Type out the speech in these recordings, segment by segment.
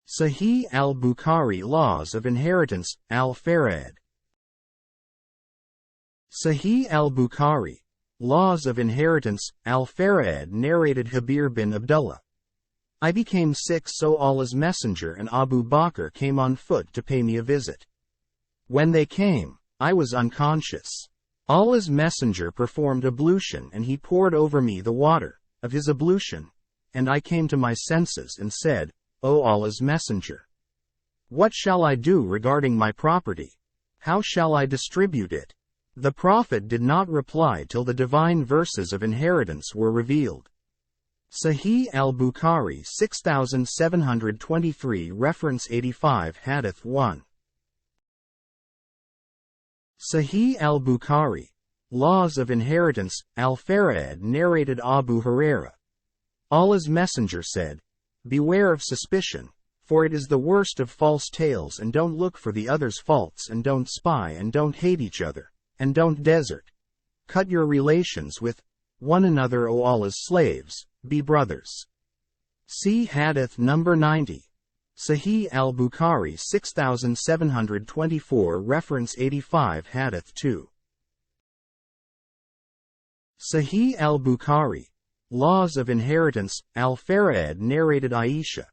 Sahih al-Bukhari Laws of Inheritance, al-Faraaid. Sahih al-Bukhari, Laws of Inheritance, al-Faraaid narrated Jabir bin Abdullah. I became sick, so Allah's Messenger and Abu Bakr came on foot to pay me a visit. When they came, I was unconscious. Allah's Messenger performed ablution and he poured over me the water of his ablution, and I came to my senses and said, O Allah's Messenger, what shall I do regarding my property? How shall I distribute it? The Prophet did not reply till the divine verses of inheritance were revealed. Sahih al-Bukhari 6723 Reference 85 Hadith 1. Sahih al-Bukhari, Laws of Inheritance, al-Faraaid narrated Abu Hurairah. Allah's Messenger said, beware of suspicion, for it is the worst of false tales, and don't look for the other's faults, and don't spy, and don't hate each other, and don't desert. Cut your relations with one another, O Allah's slaves, be brothers. See Hadith number 90. Sahih al-Bukhari 6724 Reference 85 Hadith 2. Sahih al-Bukhari, Laws of Inheritance, al-Faraaid narrated Aisha.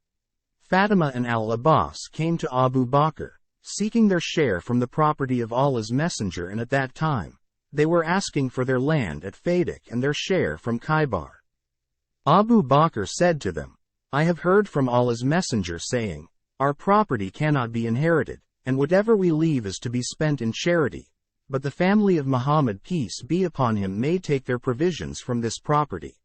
Fatima and al-Abbas came to Abu Bakr, seeking their share from the property of Allah's Messenger, and at that time, they were asking for their land at Fadak and their share from Khaybar. Abu Bakr said to them, I have heard from Allah's Messenger saying, our property cannot be inherited, and whatever we leave is to be spent in charity, but the family of Muhammad, peace be upon him, may take their provisions from this property.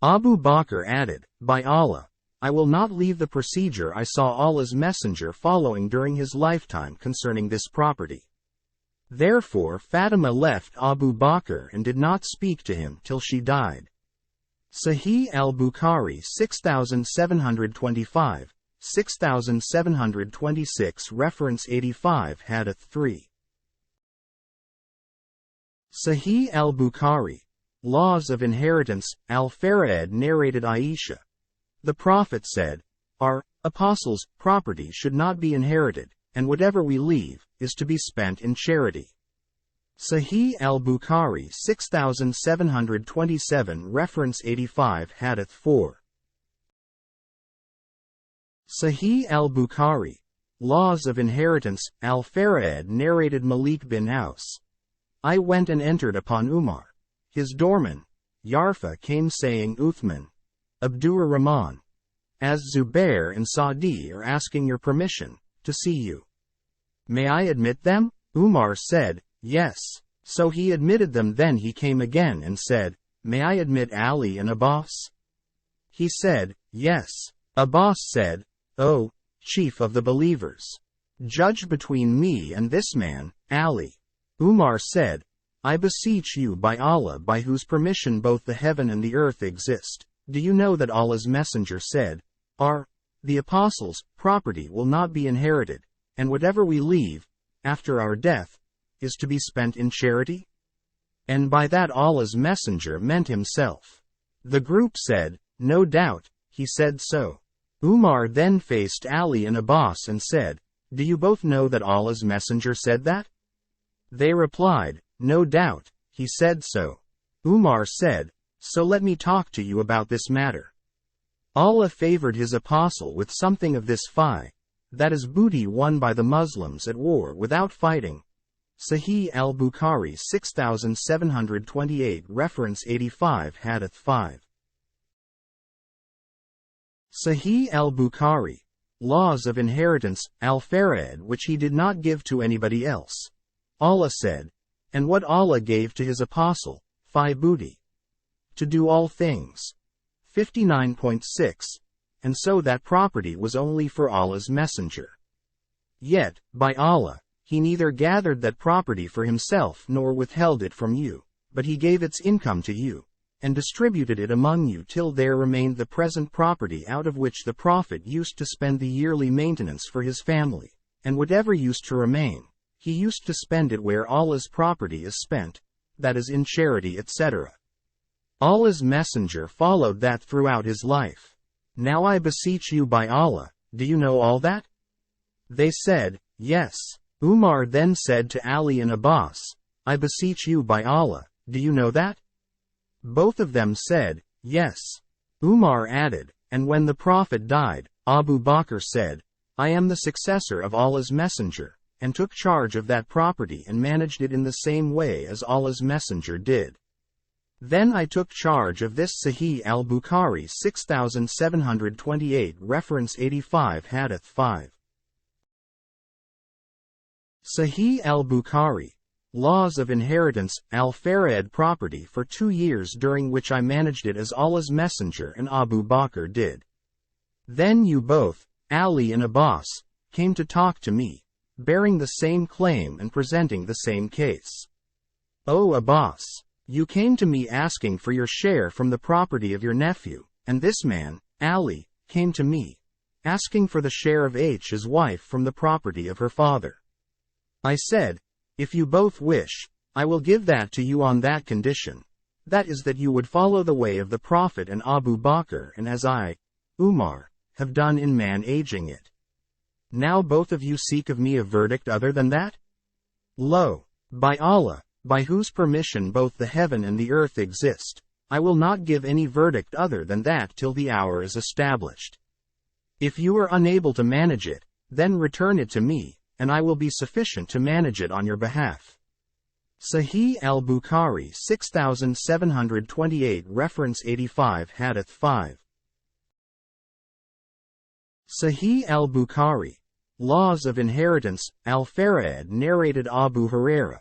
Abu Bakr added, by Allah, I will not leave the procedure I saw Allah's Messenger following during his lifetime concerning this property. Therefore Fatima left Abu Bakr and did not speak to him till she died. Sahih al-Bukhari 6725, 6726 Reference 85 Hadith 3. Sahih al-Bukhari, Laws of Inheritance, al-Faraaid narrated Aisha. The Prophet said, our apostles' property should not be inherited, and whatever we leave is to be spent in charity. Sahih al-Bukhari 6727 Reference 85 Hadith 4. Sahih al-Bukhari, Laws of Inheritance, al-Faraaid narrated Malik bin Aus. I went and entered upon Umar. His doorman, Yarfa, came saying, Uthman, Abdur Rahman, as Zubair and Saadi are asking your permission to see you. May I admit them? Umar said, yes. So he admitted them. Then he came again and said, may I admit Ali and Abbas? He said, yes. Abbas said, O chief of the believers, judge between me and this man, Ali. Umar said, I beseech you by Allah, by whose permission both the heaven and the earth exist, do you know that Allah's Messenger said, the apostles' property will not be inherited, and whatever we leave, after our death, is to be spent in charity? And by that Allah's Messenger meant himself. The group said, no doubt, he said so. Umar then faced Ali and Abbas and said, do you both know that Allah's Messenger said that? They replied, no doubt, he said so. Umar said, so let me talk to you about this matter. Allah favored his apostle with something of this that is booty won by the Muslims at war without fighting. Sahih al-Bukhari 6728 Reference 85 Hadith 5. Sahih al-Bukhari, Laws of Inheritance, al-Faraaid, which he did not give to anybody else. Allah said, and what Allah gave to his apostle, booty, to do all things. 59.6, and so that property was only for Allah's Messenger. Yet, by Allah, he neither gathered that property for himself nor withheld it from you, but he gave its income to you, and distributed it among you till there remained the present property, out of which the Prophet used to spend the yearly maintenance for his family, and whatever used to remain, he used to spend it where Allah's property is spent, that is in charity, etc. Allah's Messenger followed that throughout his life. Now I beseech you by Allah, do you know all that? They said, yes. Umar then said to Ali and Abbas, I beseech you by Allah, do you know that? Both of them said, yes. Umar added, and when the Prophet died, Abu Bakr said, I am the successor of Allah's Messenger, and took charge of that property and managed it in the same way as Allah's Messenger did. Then I took charge of this. Sahih al-Bukhari 6728 reference 85 Hadith 5. Sahih al-Bukhari. Laws of Inheritance, al-Faraaid property for 2 years during which I managed it as Allah's Messenger and Abu Bakr did. Then you both, Ali and Abbas, came to talk to me, bearing the same claim and presenting the same case. O Abbas, you came to me asking for your share from the property of your nephew, and this man, Ali, came to me, asking for the share of his wife from the property of her father. I said, if you both wish, I will give that to you on that condition, that is that you would follow the way of the Prophet and Abu Bakr and as I, Umar, have done in managing it. Now both of you seek of me a verdict other than that? Lo, by Allah, by whose permission both the heaven and the earth exist, I will not give any verdict other than that till the hour is established. If you are unable to manage it, then return it to me, and I will be sufficient to manage it on your behalf. Sahih al-Bukhari 6728 reference 85 Hadith 5. Sahih al-Bukhari. Laws of Inheritance, al-Faraaid narrated Abu Hurairah.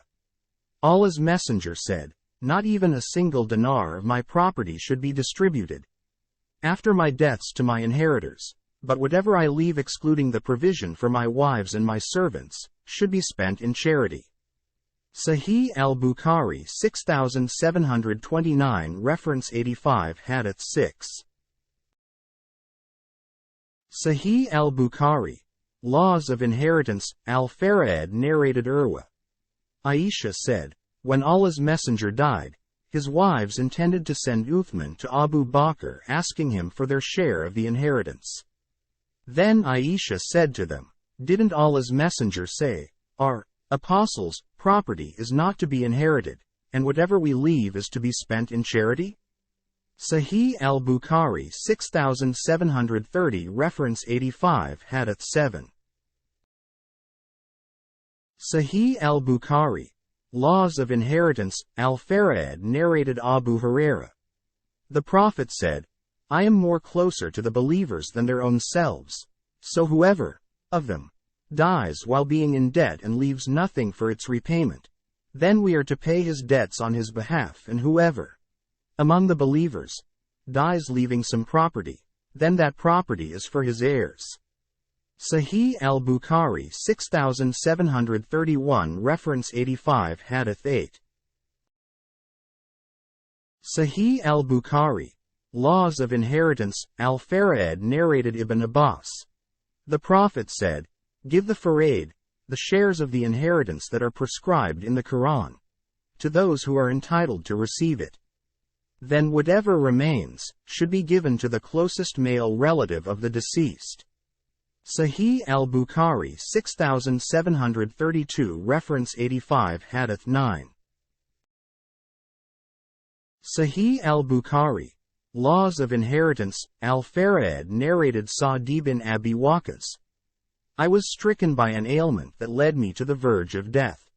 Allah's Messenger said, not even a single dinar of my property should be distributed after my deaths to my inheritors, but whatever I leave excluding the provision for my wives and my servants, should be spent in charity. Sahih al-Bukhari 6729 reference 85 Hadith 6. Sahih al-Bukhari. Laws of Inheritance, al-Faraaid narrated Urwa. Aisha said, when Allah's Messenger died, his wives intended to send Uthman to Abu Bakr asking him for their share of the inheritance. Then Aisha said to them, didn't Allah's Messenger say, our apostles' property is not to be inherited, and whatever we leave is to be spent in charity? Sahih al-Bukhari 6730 reference 85 Hadith 7. Sahih al-Bukhari. Laws of Inheritance, al-Faraaid narrated Abu Hurairah. The Prophet said, I am more closer to the believers than their own selves, so whoever of them dies while being in debt and leaves nothing for its repayment, then we are to pay his debts on his behalf, and whoever among the believers dies leaving some property, then that property is for his heirs. Sahih al-Bukhari 6731 reference 85 Hadith 8. Sahih al-Bukhari. Laws of Inheritance, al-Faraaid narrated Ibn Abbas. The Prophet said, give the Faraaid, the shares of the inheritance that are prescribed in the Quran, to those who are entitled to receive it. Then whatever remains, should be given to the closest male relative of the deceased. Sahih al-Bukhari 6732 reference 85 Hadith 9. Sahih al-Bukhari. Laws of Inheritance, al-Faraaid narrated Sa'd bin Abi Waqqas. I was stricken by an ailment that led me to the verge of death.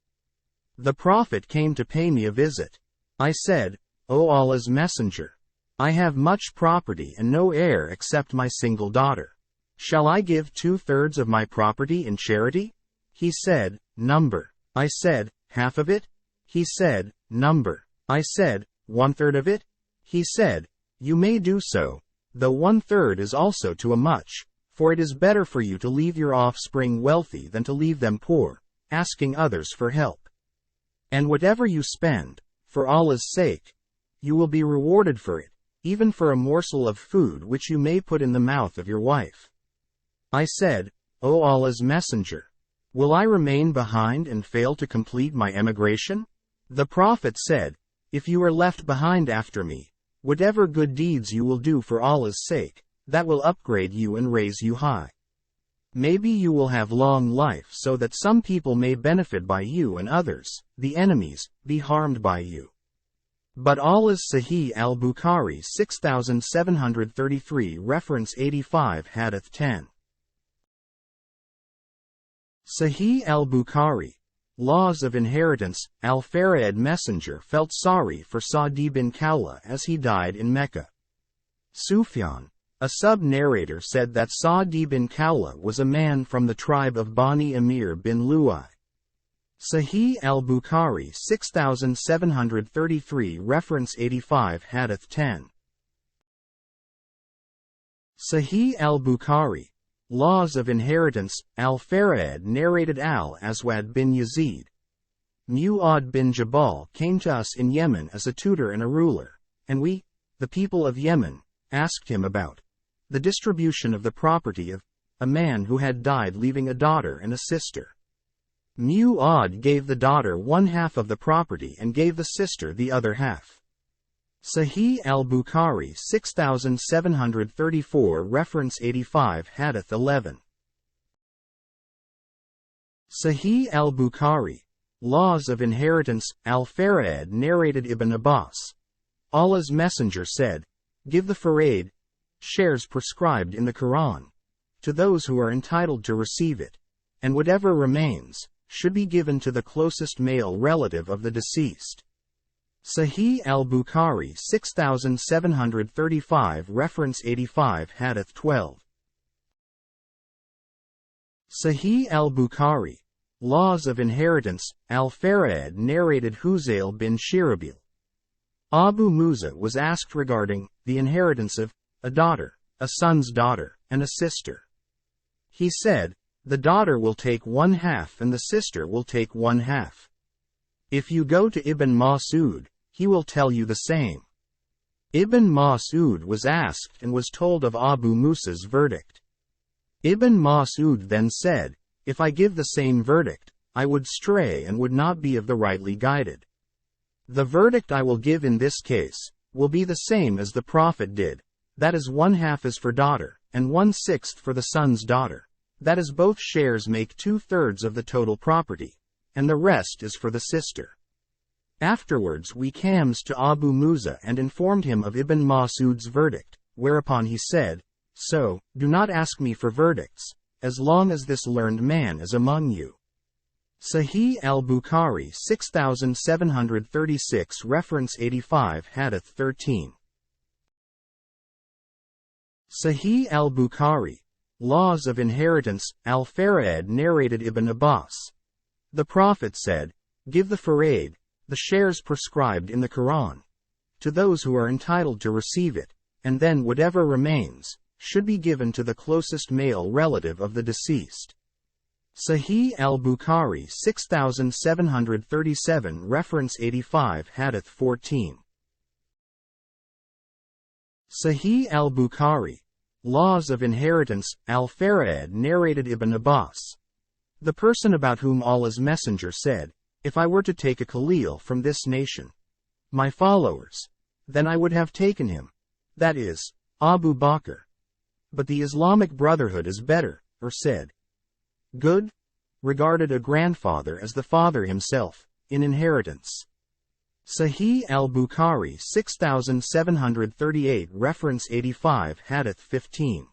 The Prophet came to pay me a visit. I said, O Allah's Messenger, I have much property and no heir except my single daughter. Shall I give 2/3 of my property in charity? He said, number. I said, half of it? He said, number. I said, 1/3 of it? He said, you may do so, though 1/3 is also too much, for it is better for you to leave your offspring wealthy than to leave them poor, asking others for help. And whatever you spend, for Allah's sake, you will be rewarded for it, even for a morsel of food which you may put in the mouth of your wife. I said, O Allah's Messenger, will I remain behind and fail to complete my emigration? The Prophet said, if you are left behind after me, whatever good deeds you will do for Allah's sake, that will upgrade you and raise you high. Maybe you will have long life so that some people may benefit by you and others, the enemies, be harmed by you. But Allah's Sahih al-Bukhari 6733 reference 85 Hadith 10. Sahih al-Bukhari. Laws of Inheritance. Al-Faraaid messenger felt sorry for Sa'd bin Khawla as he died in Mecca. Sufyan, a sub-narrator, said that Sa'd bin Khawla was a man from the tribe of Bani Amir bin Lu'ay. Sahih al-Bukhari 6733 reference 85 Hadith 10. Sahih al-Bukhari. Laws of Inheritance. Al-Faraaid narrated Al-Aswad bin Yazid. Mu'ad bin Jabal came to us in Yemen as a tutor and a ruler, and we, the people of Yemen, asked him about the distribution of the property of a man who had died leaving a daughter and a sister. Mu'ad gave the daughter 1/2 of the property and gave the sister the other half. Sahih al-Bukhari 6734 reference 85 Hadith 11. Sahih al-Bukhari. Laws of Inheritance. Al-Faraaid narrated Ibn Abbas. Allah's Messenger said, "Give the Faraaid, shares prescribed in the Quran, to those who are entitled to receive it, and whatever remains should be given to the closest male relative of the deceased." Sahih al-Bukhari 6735 reference 85 Hadith 12. Sahih al-Bukhari. Laws of Inheritance. Al-Faraaid narrated Huzail bin Shirabil. Abu Musa was asked regarding the inheritance of a daughter, a son's daughter, and a sister. He said, "The daughter will take 1/2 and the sister will take 1/2. If you go to Ibn Mas'ud, he will tell you the same." Ibn Mas'ud was asked and was told of Abu Musa's verdict. Ibn Mas'ud then said, "If I give the same verdict, I would stray and would not be of the rightly guided. The verdict I will give in this case will be the same as the Prophet did, that is 1/2 is for daughter, and 1/6 for the son's daughter, that is both shares make 2/3 of the total property, and the rest is for the sister." Afterwards we came to Abu Musa and informed him of Ibn Mas'ud's verdict, whereupon he said, "So, do not ask me for verdicts, as long as this learned man is among you." Sahih al-Bukhari 6736 reference 85 Hadith 13. Sahih al-Bukhari. Laws of Inheritance. Al-Faraaid narrated Ibn Abbas. The Prophet said, "Give the Faraaid, the shares prescribed in the Quran, to those who are entitled to receive it, and then whatever remains should be given to the closest male relative of the deceased." Sahih al-Bukhari 6737 reference 85 Hadith 14. Sahih al-Bukhari. Laws of Inheritance. Al-Faraaid narrated Ibn Abbas. The person about whom Allah's Messenger said, "If I were to take a Khalil from this nation, my followers, then I would have taken him, that is, Abu Bakr. But the Islamic Brotherhood is better," or said, "Good," regarded a grandfather as the father himself, in inheritance. Sahih al-Bukhari 6738 reference 85 Hadith 15.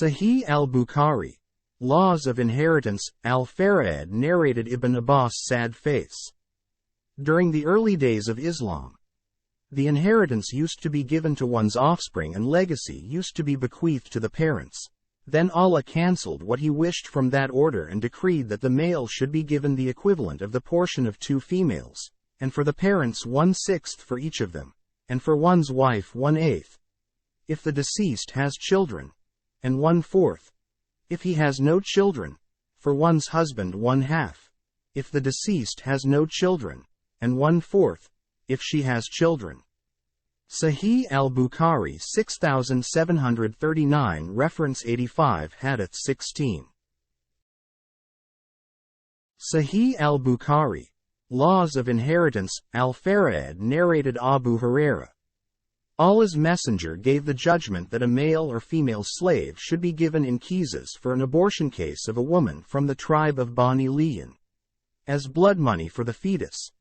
Sahih al-Bukhari. Laws of Inheritance. Al-Faraaid narrated Ibn Abbas' sad face. During the early days of Islam, the inheritance used to be given to one's offspring and legacy used to be bequeathed to the parents. Then Allah cancelled what He wished from that order and decreed that the male should be given the equivalent of the portion of 2 females, and for the parents 1/6 for each of them, and for one's wife 1/8. If the deceased has children, and 1/4. If he has no children, for one's husband 1/2. If the deceased has no children, and 1/4. If she has children. Sahih al-Bukhari 6739 reference 85 Hadith 16. Sahih al-Bukhari. Laws of Inheritance. Al-Faraaid narrated Abu Huraira. Allah's Messenger gave the judgment that a male or female slave should be given in qisas for an abortion case of a woman from the tribe of Bani Liyan, as blood money for the fetus.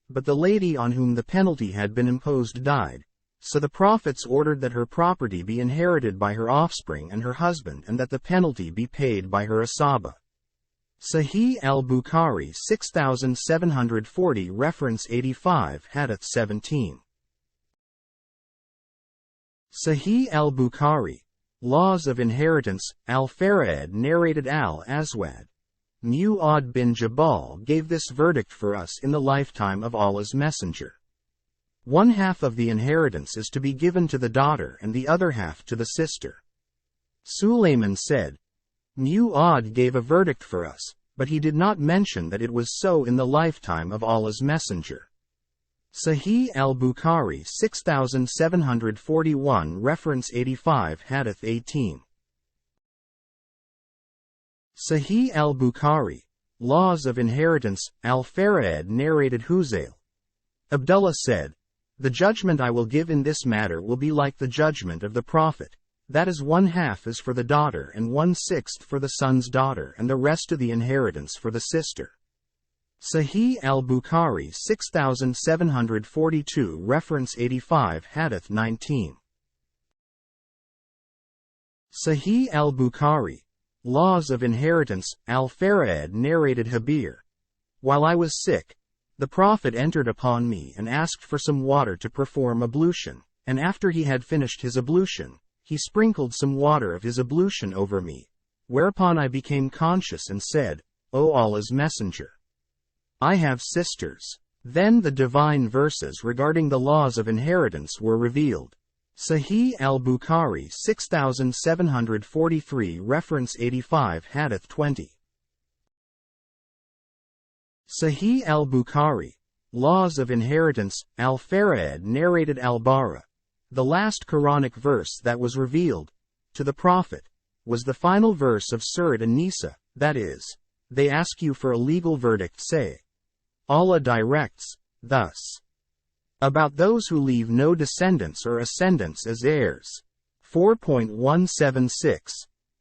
But the lady on whom the penalty had been imposed died, so the prophets ordered that her property be inherited by her offspring and her husband, and that the penalty be paid by her asaba. Sahih al-Bukhari 6740 reference 85 Hadith 17. Sahih al-Bukhari, Laws of Inheritance, Al-Faraaid narrated Al-Aswad. Mu'adh bin Jabal gave this verdict for us in the lifetime of Allah's Messenger. One half of the inheritance is to be given to the daughter and the other half to the sister. Sulayman said, Mu'adh gave a verdict for us, but he did not mention that it was so in the lifetime of Allah's Messenger. Sahih al-Bukhari 6741 reference 85 Hadith 18. Sahih al-Bukhari, Laws of Inheritance, Al-Faraaid narrated Huzayl. Abdullah said, The judgment I will give in this matter will be like the judgment of the Prophet, that is, 1/2 is for the daughter and 1/6 for the son's daughter and the rest of the inheritance for the sister. Sahih al-Bukhari 6742 reference 85 Hadith 19. Sahih al-Bukhari, Laws of Inheritance, Al-Faraaid narrated Habir. While I was sick, the Prophet entered upon me and asked for some water to perform ablution, and after he had finished his ablution, he sprinkled some water of his ablution over me, whereupon I became conscious and said, O Allah's Messenger, I have sisters. Then the divine verses regarding the laws of inheritance were revealed. Sahih al-Bukhari 6743 reference 85 Hadith 20. Sahih al-Bukhari, Laws of Inheritance, Al-Faraaid narrated Al-Bara. The last Quranic verse that was revealed to the Prophet was the final verse of Surat An-Nisa, that is, they ask you for a legal verdict, say, Allah directs, thus, about those who leave no descendants or ascendants as heirs. 4.176.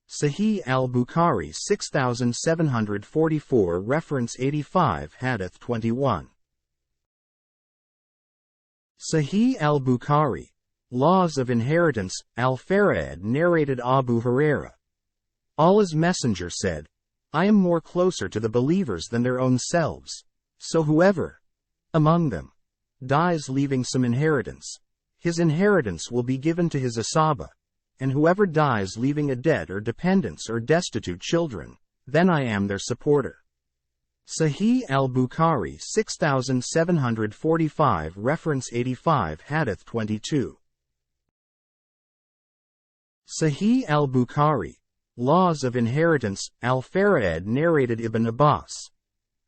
Sahih al-Bukhari 6744 reference 85 Hadith 21. Sahih al-Bukhari, Laws of Inheritance, Al-Faraaid narrated Abu Hurairah. Allah's Messenger said, I am more closer to the believers than their own selves. So whoever, among them, dies leaving some inheritance, his inheritance will be given to his asaba, and whoever dies leaving a debt or dependents or destitute children, then I am their supporter. Sahih al-Bukhari 6745 reference 85 Hadith 22. Sahih al-Bukhari, Laws of Inheritance, Al-Faraaid narrated Ibn Abbas.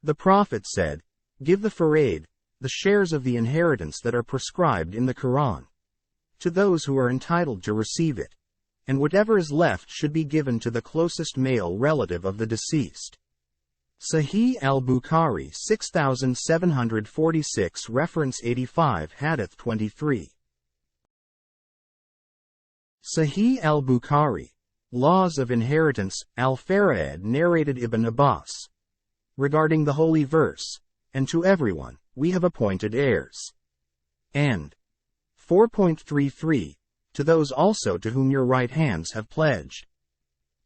The Prophet said, Give the Faraaid, the shares of the inheritance that are prescribed in the Quran, to those who are entitled to receive it, and whatever is left should be given to the closest male relative of the deceased. Sahih al-Bukhari 6746 reference 85 Hadith 23. Sahih al-Bukhari, Laws of Inheritance, Al-Faraaid narrated Ibn Abbas. Regarding the holy verse, and to everyone, we have appointed heirs. And 4.33, to those also to whom your right hands have pledged.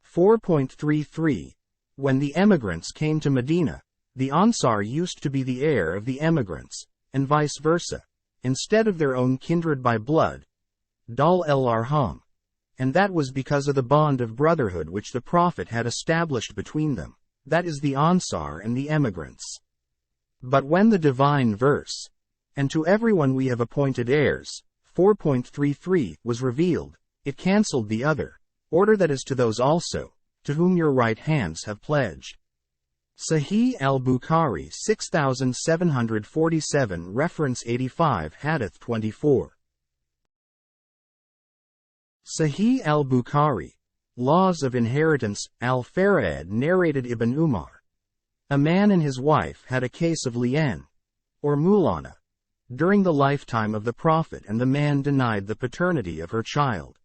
4.33, when the emigrants came to Medina, the Ansar used to be the heir of the emigrants, and vice versa, instead of their own kindred by blood, Dal el-Arham, and that was because of the bond of brotherhood which the Prophet had established between them. That is the Ansar and the emigrants. But when the divine verse, and to everyone we have appointed heirs, 4.33, was revealed, it cancelled the other order, that is to those also, to whom your right hands have pledged. Sahih al-Bukhari 6747 reference 85 Hadith 24. Sahih al-Bukhari, Laws of Inheritance, Al-Faraaid narrated Ibn Umar. A man and his wife had a case of li'an, or mulana, during the lifetime of the Prophet, and the man denied the paternity of her child.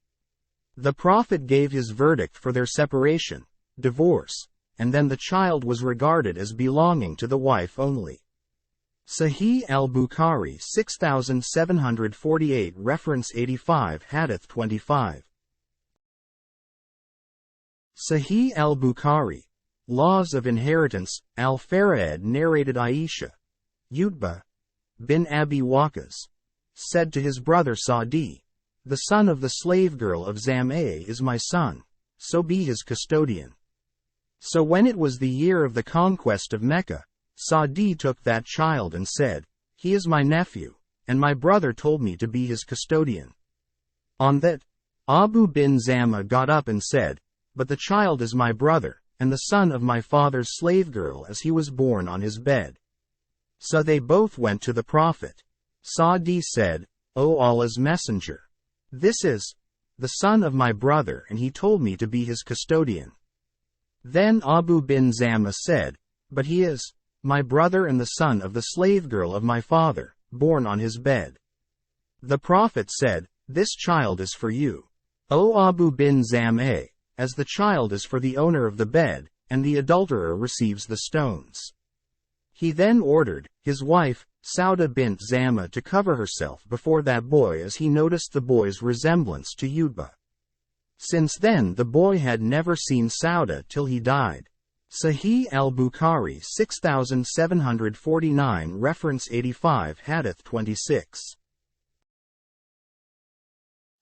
The Prophet gave his verdict for their separation, divorce, and then the child was regarded as belonging to the wife only. Sahih al-Bukhari 6748 reference 85 Hadith 25. Sahih al-Bukhari, Laws of Inheritance, Al-Faraaid narrated Aisha, Utbah bin Abi Waqqas, said to his brother Sa'di, "The son of the slave girl of Zam'a is my son, so be his custodian." So when it was the year of the conquest of Mecca, Sa'di took that child and said, "He is my nephew, and my brother told me to be his custodian." On that, Abu bin Zam'a got up and said, "But the child is my brother, and the son of my father's slave girl, as he was born on his bed." So they both went to the Prophet. Sa'di said, "O Allah's Messenger, this is the son of my brother, and he told me to be his custodian." Then Abu bin Zam'a said, "But he is my brother and the son of the slave girl of my father, born on his bed." The Prophet said, "This child is for you, O Abu bin Zam'a, as the child is for the owner of the bed, and the adulterer receives the stones." He then ordered his wife, Sauda bint Zam'a, to cover herself before that boy, as he noticed the boy's resemblance to Utbah. Since then the boy had never seen Sauda till he died. Sahih al-Bukhari 6749 reference 85 Hadith 26.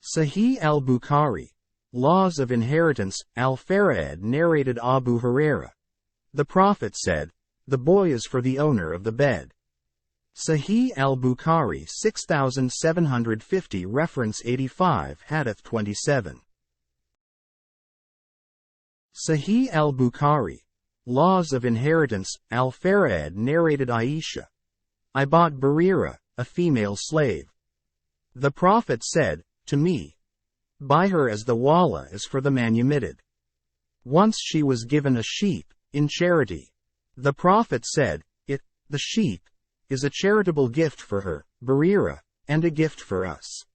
Sahih al-Bukhari, Laws of Inheritance, Al-Faraaid narrated Abu Huraira. The Prophet said, "The boy is for the owner of the bed." Sahih al-Bukhari 6750 reference 85 Hadith 27. Sahih al-Bukhari, Laws of Inheritance, Al-Faraaid narrated Aisha, "I bought Barira, a female slave. The Prophet said to me, 'Buy her as the walla is for the manumitted.' Once she was given a sheep, in charity. The Prophet said, the sheep, is a charitable gift for her, Barira, and a gift for us."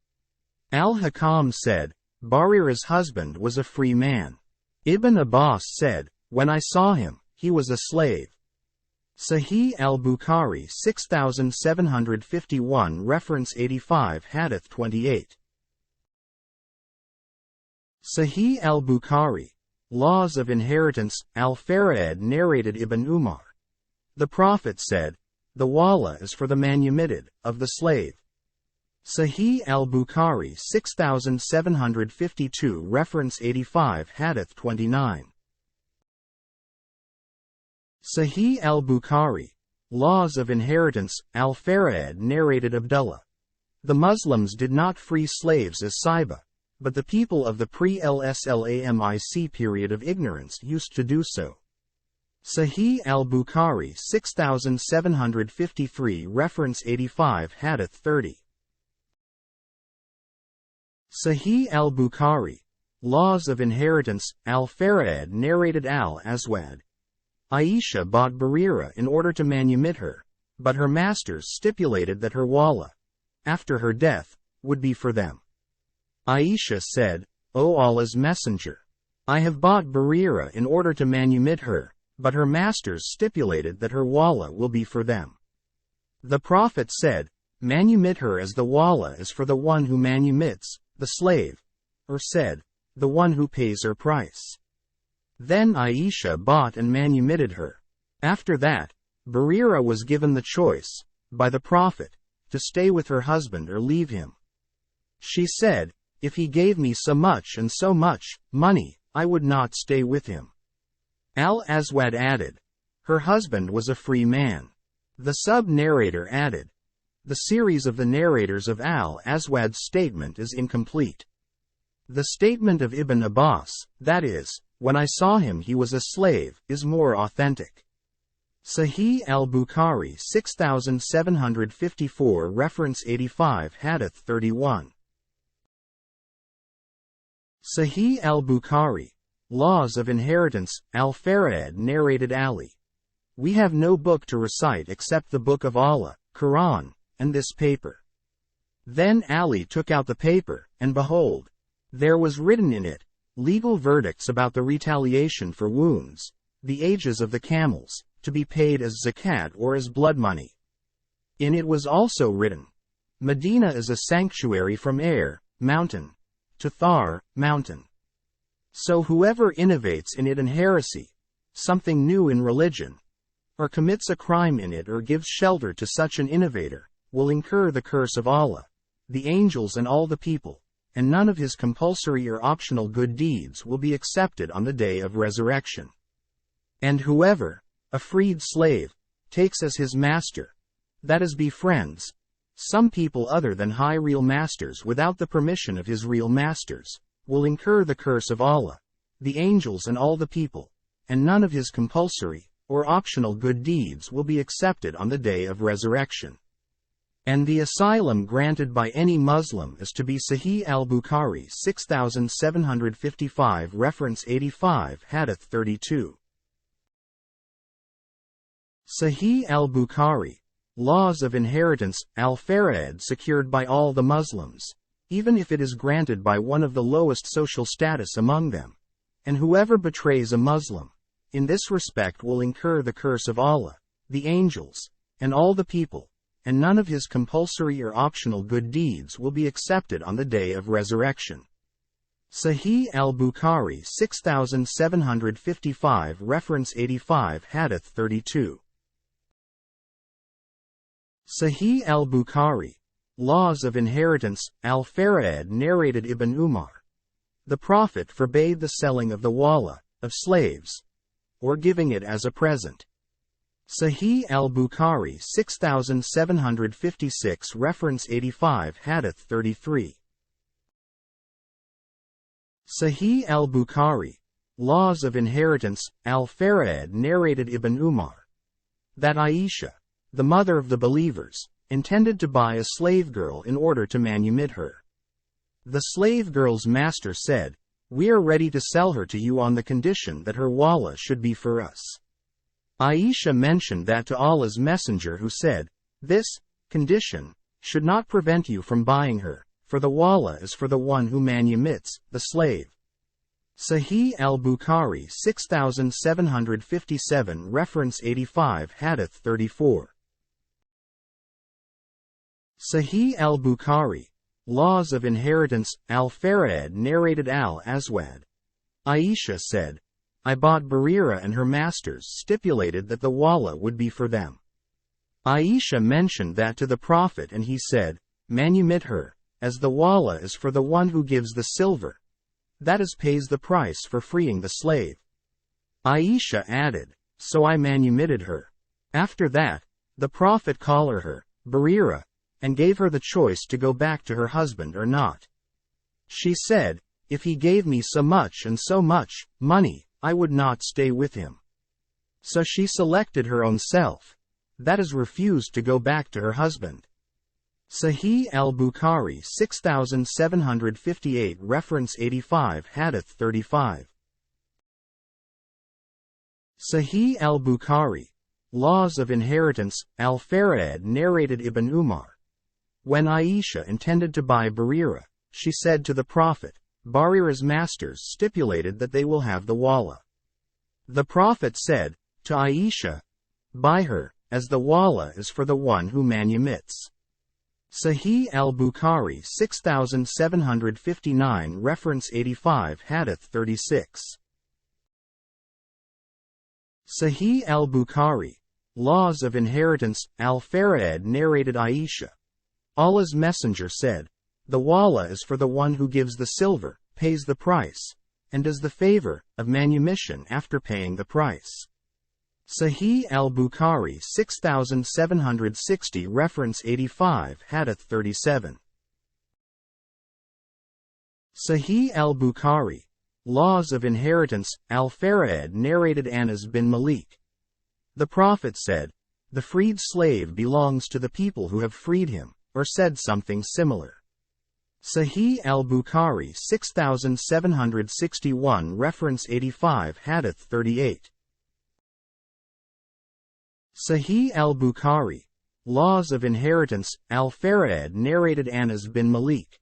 Al-Hakam said, Barira's husband was a free man. Ibn Abbas said, "When I saw him, he was a slave." Sahih al-Bukhari 6751 reference 85 Hadith 28. Sahih al-Bukhari, Laws of Inheritance, Al-Faraaid narrated Ibn Umar. The Prophet said, "The walla is for the manumitted, of the slave." Sahih al-Bukhari 6752 reference 85 Hadith 29. Sahih al-Bukhari, Laws of Inheritance, Al-Faraaid narrated Abdullah. The Muslims did not free slaves as Saiba, but the people of the pre-Islamic period of ignorance used to do so. Sahih al-Bukhari 6753 reference 85 Hadith 30. Sahih al-Bukhari, Laws of Inheritance, Al-Faraaid narrated Al-Aswad. Aisha bought Barira in order to manumit her, but her masters stipulated that her walla, after her death, would be for them. Aisha said, "O Allah's Messenger, I have bought Barira in order to manumit her, but her masters stipulated that her walla will be for them." The Prophet said, "Manumit her as the walla is for the one who manumits, the slave," or said, "the one who pays her price." Then Aisha bought and manumitted her. After that, Barira was given the choice, by the Prophet, to stay with her husband or leave him. She said, "If he gave me so much and so much money, I would not stay with him." Al-Aswad added, "Her husband was a free man." The sub-narrator added, "The series of the narrators of Al-Aswad's statement is incomplete. The statement of Ibn Abbas, that is, 'When I saw him he was a slave,' is more authentic." Sahih al-Bukhari 6754 reference 85 Hadith 31. Sahih al-Bukhari, Laws of Inheritance, Al-Faraaid narrated Ali. "We have no book to recite except the Book of Allah, Quran, and this paper." Then Ali took out the paper, and behold, there was written in it, legal verdicts about the retaliation for wounds, the ages of the camels, to be paid as zakat or as blood money. In it was also written, Medina is a sanctuary from air, mountain, to Thar, mountain. So whoever innovates in it an heresy, something new in religion, or commits a crime in it or gives shelter to such an innovator, will incur the curse of Allah, the angels and all the people, and none of his compulsory or optional good deeds will be accepted on the day of resurrection. And whoever, a freed slave, takes as his master, that is befriends, some people other than high real masters without the permission of his real masters, will incur the curse of Allah, the angels and all the people, and none of his compulsory or optional good deeds will be accepted on the day of resurrection. And the asylum granted by any Muslim is to be Sahih al-Bukhari 6755 reference 85 Hadith 32. Sahih al-Bukhari, laws of inheritance, al-Faraaid secured by all the Muslims, even if it is granted by one of the lowest social status among them. And whoever betrays a Muslim, in this respect will incur the curse of Allah, the angels, and all the people, and none of his compulsory or optional good deeds will be accepted on the day of resurrection. Sahih al-Bukhari 6755 reference 85 Hadith 32. Sahih al-Bukhari, laws of inheritance, al-Faraaid narrated Ibn Umar. The Prophet forbade the selling of the walla, of slaves, or giving it as a present. Sahih al-Bukhari 6756 reference 85 Hadith 33. Sahih al-Bukhari, laws of inheritance, al-Faraaid narrated Ibn Umar. That Aisha, the mother of the believers, intended to buy a slave girl in order to manumit her. The slave girl's master said, "We are ready to sell her to you on the condition that her walla should be for us." Aisha mentioned that to Allah's messenger, who said, "This condition should not prevent you from buying her, for the walla is for the one who manumits, the slave." Sahih al-Bukhari 6757 reference 85 Hadith 34. Sahih al-Bukhari, laws of inheritance, al-Faraaid narrated al-Aswad. Aisha said, "I bought Barira and her masters stipulated that the walla would be for them." Aisha mentioned that to the Prophet and he said, "Manumit her, as the walla is for the one who gives the silver, that is pays the price for freeing the slave." Aisha added, "So I manumitted her." After that, the Prophet called her, Barira, and gave her the choice to go back to her husband or not. She said, "If he gave me so much and so much money, I would not stay with him." So she selected her own self, that is refused to go back to her husband. Sahih al-Bukhari 6758 reference 85 Hadith 35. Sahih al-Bukhari, laws of inheritance, al-Faraaid narrated Ibn Umar. When Aisha intended to buy Barira, she said to the Prophet, "Barira's masters stipulated that they will have the walla." The Prophet said to Aisha, "Buy her, as the walla is for the one who manumits." Sahih al-Bukhari 6759 reference 85 Hadith 36. Sahih al-Bukhari, laws of inheritance, al-Faraaid narrated Aisha. Allah's messenger said, "The walla is for the one who gives the silver, pays the price, and does the favor of manumission after paying the price." Sahih al-Bukhari 6760 reference 85 Hadith 37. Sahih al-Bukhari, laws of inheritance, al-Faraaid narrated Anas bin Malik. The Prophet said, "The freed slave belongs to the people who have freed him," or said something similar. Sahih al-Bukhari 6761 reference 85 Hadith 38. Sahih al-Bukhari, Laws of Inheritance, Al-Faraaid narrated Anas bin Malik.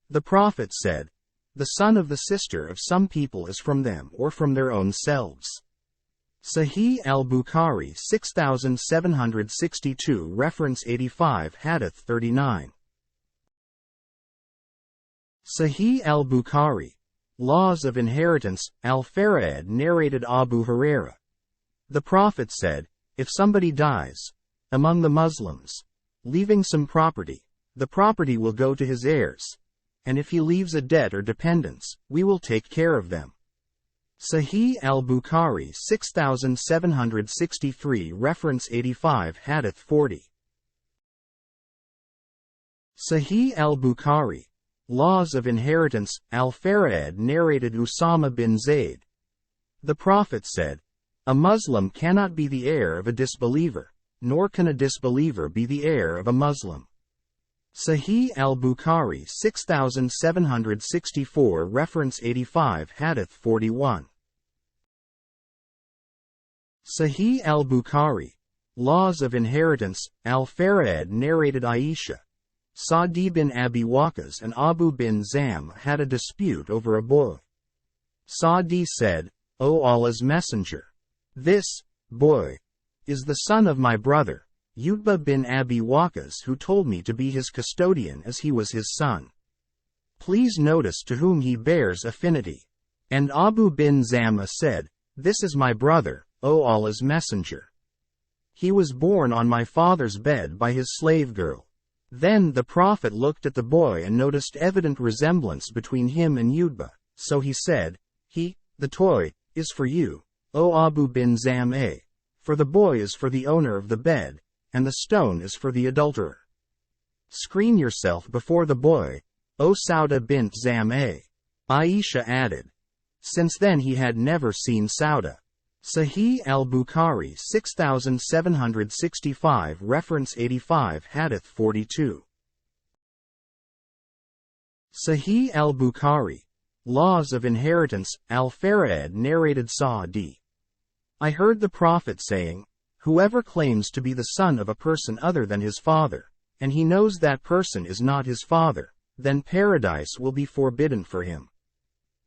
The Prophet said, "The son of the sister of some people is from them or from their own selves." Sahih al-Bukhari 6762 reference 85 Hadith 39. Sahih al-Bukhari. Laws of Inheritance, Al-Faraaid narrated Abu Hurairah. The Prophet said, "If somebody dies among the Muslims, leaving some property, the property will go to his heirs. And if he leaves a debt or dependents, we will take care of them." Sahih al-Bukhari 6763 reference 85 Hadith 40. Sahih al-Bukhari. Laws of Inheritance, Al-Faraaid narrated Usama bin Zayd. The Prophet said, "A Muslim cannot be the heir of a disbeliever, nor can a disbeliever be the heir of a Muslim." Sahih al-Bukhari 6764 reference 85 Hadith 41. Sahih al-Bukhari. Laws of Inheritance, Al-Faraaid narrated Aisha. Sa'di bin Abi Waqqas and Abu bin Zam had a dispute over a boy. Sa'di said, "O Allah's Messenger, this boy is the son of my brother, Utbah bin Abi Waqqas, who told me to be his custodian as he was his son. Please notice to whom he bears affinity." And Abu bin Zam'a said, "This is my brother, O Allah's Messenger. He was born on my father's bed by his slave girl." Then the Prophet looked at the boy and noticed evident resemblance between him and Utbah, so he said, the toy, is for you, O Abu bin Zam'a, for the boy is for the owner of the bed, and the stone is for the adulterer. Screen yourself before the boy, O Sauda bint Zam'a." Aisha added. Since then he had never seen Sauda. Sahih al-Bukhari 6765 reference 85 Hadith 42. Sahih al-Bukhari. Laws of Inheritance, Al-Faraaid narrated Sa'di. I heard the Prophet saying, "Whoever claims to be the son of a person other than his father, and he knows that person is not his father, then paradise will be forbidden for him."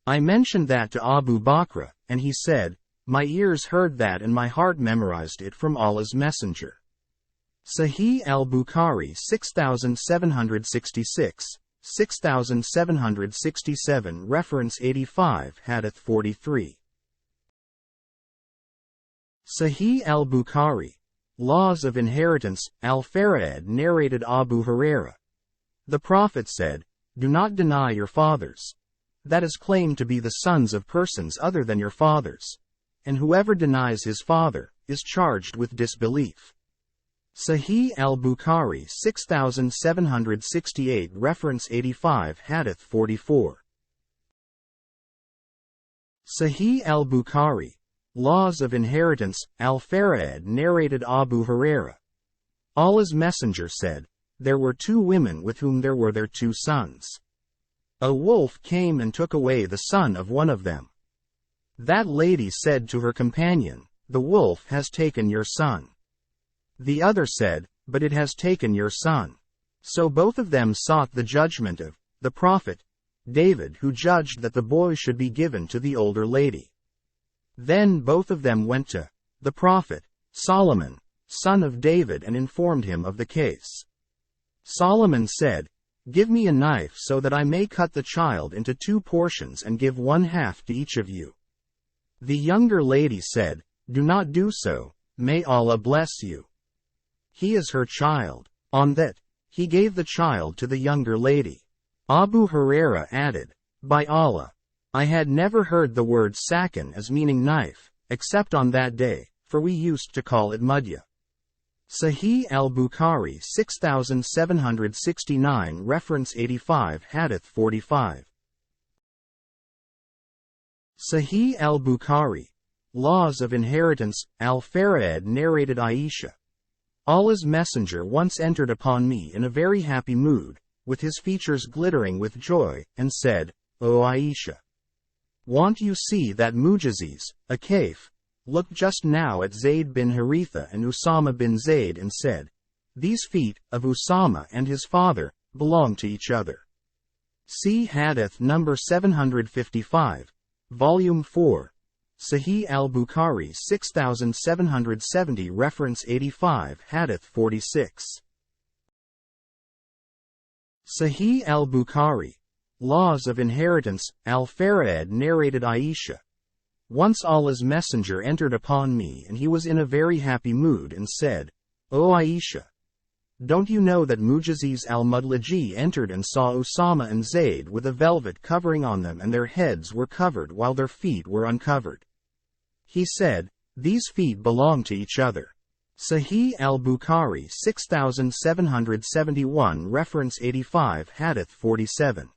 I mentioned that to Abu Bakr, and he said, "My ears heard that and my heart memorized it from Allah's Messenger." Sahih al-Bukhari 6766, 6767 reference 85 Hadith 43. Sahih al-Bukhari. Laws of Inheritance, Al-Faraaid narrated Abu Hurairah. The Prophet said, "Do not deny your fathers. That is claimed to be the sons of persons other than your fathers. And whoever denies his father is charged with disbelief." Sahih al-Bukhari 6768 reference 85 Hadith 44. Sahih al-Bukhari. Laws of Inheritance, Al-Faraaid narrated Abu Hurairah. Allah's Messenger said, "There were two women with whom there were their two sons. A wolf came and took away the son of one of them. That lady said to her companion, 'The wolf has taken your son.' The other said, 'But it has taken your son.' So both of them sought the judgment of the Prophet David, who judged that the boy should be given to the older lady. Then both of them went to the Prophet Solomon, son of David, and informed him of the case. Solomon said, 'Give me a knife so that I may cut the child into two portions and give one half to each of you.' The younger lady said, 'Do not do so, may Allah bless you. He is her child.' On that, he gave the child to the younger lady. Abu Hurairah added, 'By Allah, I had never heard the word sakin as meaning knife, except on that day, for we used to call it mudya.' Sahih al-Bukhari 6769 reference 85 Hadith 45. Sahih al-Bukhari. Laws of Inheritance, Al-Faraaid narrated Aisha. Allah's Messenger once entered upon me in a very happy mood, with his features glittering with joy, and said, 'O Aisha, want you see that Mujaziz, a Kaif, looked just now at Zayd bin Haritha and Usama bin Zayd and said, These feet, of Usama and his father, belong to each other. See Hadith number 755, Volume 4, Sahih al-Bukhari 6770 reference 85 Hadith 46. Sahih al-Bukhari, Laws of Inheritance, Al-Faraaid narrated Aisha. Once Allah's Messenger entered upon me and he was in a very happy mood and said, O Aisha, don't you know that Mujaziz al-Mudlaji entered and saw Usama and Zayd with a velvet covering on them and their heads were covered while their feet were uncovered? He said, these feet belong to each other. Sahih al-Bukhari 6771 reference 85 Hadith 47.